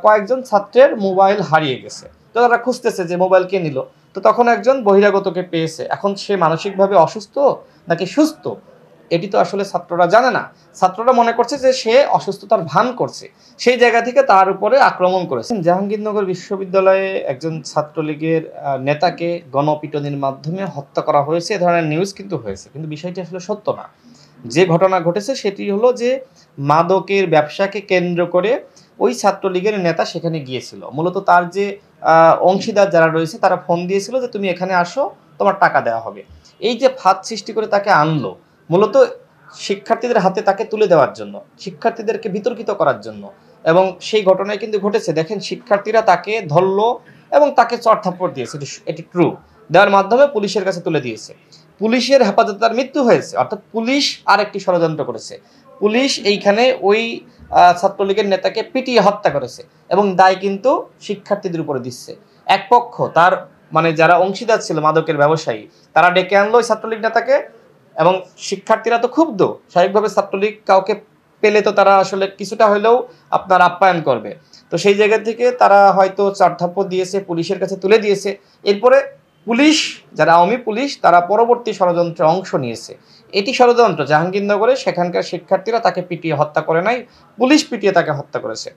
কয়েকজন ছাত্রের মোবাইল হারিয়ে গেছে। তো তারা খুঁজতেছে যে মোবাইল কে নিল। তো তখন একজন বহিরাগতকে পেয়েছে। এখন সে মানসিকভাবে অসুস্থ নাকি সুস্থ এটি তো আসলে ছাত্ররা জানে না। ছাত্ররা মনে করছে যে সে অসুস্থতার ভান করছে। সেই জায়গা থেকে তার উপরে আক্রমণ করেছে। জাহাঙ্গীরনগর বিশ্ববিদ্যালয়ে একজন ছাত্রলীগের নেতাকে গণপিটুনির মাধ্যমে হত্যা করা হয়েছে, এ ধরনের নিউজ কিন্তু হয়েছে। কিন্তু বিষয়টি আসলে সত্য না। যে ঘটনা ঘটেছে সেটি হলো যে মাদকের ব্যবসাকে কেন্দ্র করে ওই ছাত্রলীগের নেতা সেখানে গিয়েছিল। মূলত তার যে অংশীদার যারা রয়েছে তারা ফোন দিয়েছিল যে তুমি এখানে আসো, তোমার টাকা দেওয়া হবে। এই যে ফাঁদ সৃষ্টি করে তাকে আনলো মূলত শিক্ষার্থীদের হাতে তাকে তুলে দেওয়ার জন্য, শিক্ষার্থীদেরকে বিতর্কিত করার জন্য। এবং সেই ঘটনায় কিন্তু ঘটেছে, দেখেন শিক্ষার্থীরা তাকে ধরলো এবং তাকে চড় থাপ্পড় দিয়েছে, এটি ট্রু। দেওয়ার মাধ্যমে পুলিশের কাছে তুলে দিয়েছে। পুলিশের হেফাজতে তার মৃত্যু হয়েছে, অর্থাৎ পুলিশ আর একটি ষড়যন্ত্র করেছে। পুলিশ এইখানে ওই ছাত্রলীগের নেতাকে পিটিয়ে হত্যা করেছে এবং দায় কিন্তু শিক্ষার্থীদের উপরে দিচ্ছে। এক পক্ষ তার মানে যারা অংশীদার ছিল মাদকের ব্যবসায়ী, তারা ডেকে আনলো ওই ছাত্রলীগ নেতাকে এবং শিক্ষার্থীরা তো ক্ষুব্ধ। স্বাভাবিকভাবে ছাত্রলীগ কাউকে পেলে তো তারা আসলে কিছুটা হলেও আপনার আপ্যায়ন করবে। তো সেই জায়গা থেকে তারা হয়তো চারধাপ্পড় দিয়েছে, পুলিশের কাছে তুলে দিয়েছে। এরপরে পুলিশ, যারা আওয়ামী পুলিশ, তারা পরবর্তী ষড়যন্ত্রে অংশ নিয়েছে। এটি ষড়যন্ত্র। জাহাঙ্গীরনগরে সেখানকার শিক্ষার্থীরা তাকে পিটিয়ে হত্যা করে নাই, পুলিশ পিটিয়ে তাকে হত্যা করেছে।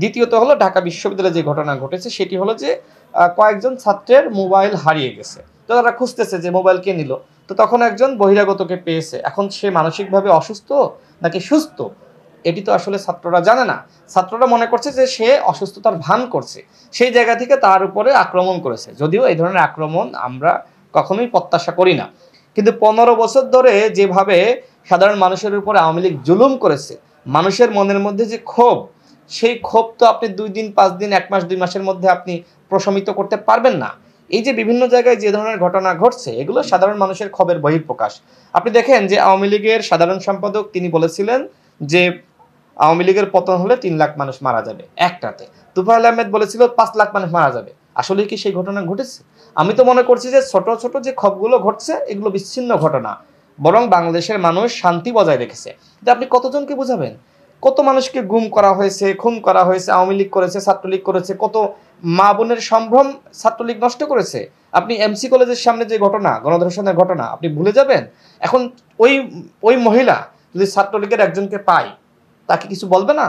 দ্বিতীয়ত হলো ঢাকা বিশ্ববিদ্যালয়ে যে ঘটনা ঘটেছে সেটি হলো যে কয়েকজন ছাত্রের মোবাইল হারিয়ে গেছে। তো তারা খুঁজতেছে যে মোবাইল কে নিল। তো তখন একজন বহিরাগতকে পেয়েছে। এখন সে মানসিকভাবে অসুস্থ নাকি সুস্থ এটি তো আসলে ছাত্ররা জানে না। ছাত্ররা মনে করছে যে সে অসুস্থতার ভান করছে। সেই জায়গা থেকে তার উপরে আক্রমণ করেছে। যদিও এই ধরনের আক্রমণ আমরা কখনোই প্রত্যাশা করি না। কিন্তু 15 বছর ধরে যেভাবে সাধারণ মানুষের উপরে আওয়ামী লীগ জুলুম করেছে, মানুষের মনের মধ্যে যে ক্ষোভ, সেই ক্ষোভ তো আপনি 2 দিন 5 দিন 1 মাস 2 মাসের মধ্যে আপনি প্রশমিত করতে পারবেন না। এই যে বিভিন্ন জায়গায় যে ধরনের ঘটনা ঘটছে এগুলো সাধারণ মানুষের ক্ষোভের বহিঃপ্রকাশ। আপনি দেখেন যে আওয়ামী লীগের সাধারণ সম্পাদক তিনি বলেছিলেন যে আওয়ামী লীগের পতন হলে 3 লাখ মানুষ মারা যাবে এক রাতে। তুফাইল আহমেদ বলেছিল 5 লাখ মানুষ মারা যাবে। আসলে কি সেই ঘটনা ঘটেছে? আমি তো মনে করছি যে ছোট ছোট যে ক্ষোভগুলো ঘটছে এগুলো বিচ্ছিন্ন ঘটনা। বরং বাংলাদেশের মানুষ শান্তি বজায় রেখেছে। যে আপনি কতজনকে বোঝাবেন? কত মানুষকে গুম করা হয়েছে, খুন করা হয়েছে, আওয়ামী লীগ করেছে, ছাত্রলীগ করেছে, কত মা বোনের সম্ভ্রম ছাত্রলীগ নষ্ট করেছে। আপনি এমসি কলেজের সামনে যে ঘটনা, গণধর্ষণের ঘটনা, আপনি ভুলে যাবেন? এখন ওই ওই মহিলা যদি ছাত্রলীগের একজনকে পায়, তাকে কিছু বলবে না?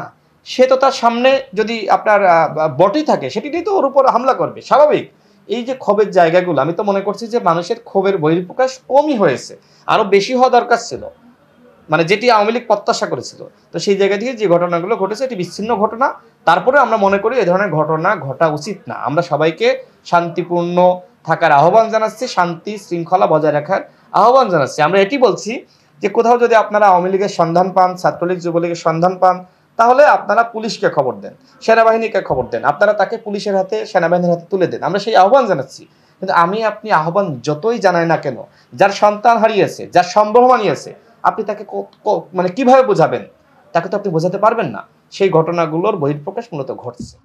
সে তো তার সামনে যদি আপনার বটি থাকে সেটিতেই তো ওর উপর হামলা করবে, স্বাভাবিক। এই যে ক্ষোভের জায়গাগুলো, আমি তো মনে করছি যে মানুষের ক্ষোভের বহিঃপ্রকাশ কমই হয়েছে, আরো বেশি হওয়া দরকার ছিল, মানে যেটি আওয়ামী লীগ প্রত্যাশা করেছিল। তো সেই জায়গা থেকে যে ঘটনাগুলো ঘটেছে এটি বিচ্ছিন্ন ঘটনা। তারপরে আমরা মনে করি এ ধরনের ঘটনা ঘটা উচিত না। আমরা সবাইকে শান্তিপূর্ণ থাকার আহ্বান জানাচ্ছি, শান্তি শৃঙ্খলা বজায় রাখার আহ্বান জানাচ্ছি। আমরা এটি বলছি যে কোথাও যদি আপনারা আওয়ামী লীগের সন্ধান পান, ছাত্রলীগ যুবলীগের সন্ধান পান, তাহলে আপনারা পুলিশকে খবর দেন, সেনাবাহিনীকে খবর দেন, আপনারা তাকে পুলিশের হাতে, সেনাবাহিনীর হাতে তুলে দেন। আমরা সেই আহ্বান জানাচ্ছি। কিন্তু আপনি আহ্বান যতই জানায় না কেন, যার সন্তান হারিয়েছে, যার সম্ভ্রম হারিয়েছে, আপনি তাকে মানে কিভাবে বোঝাবেন? তাকে তো আপনি বোঝাতে পারবেন না। সেই ঘটনাগুলোর বহিঃপ্রকাশ মূলত ঘটছে।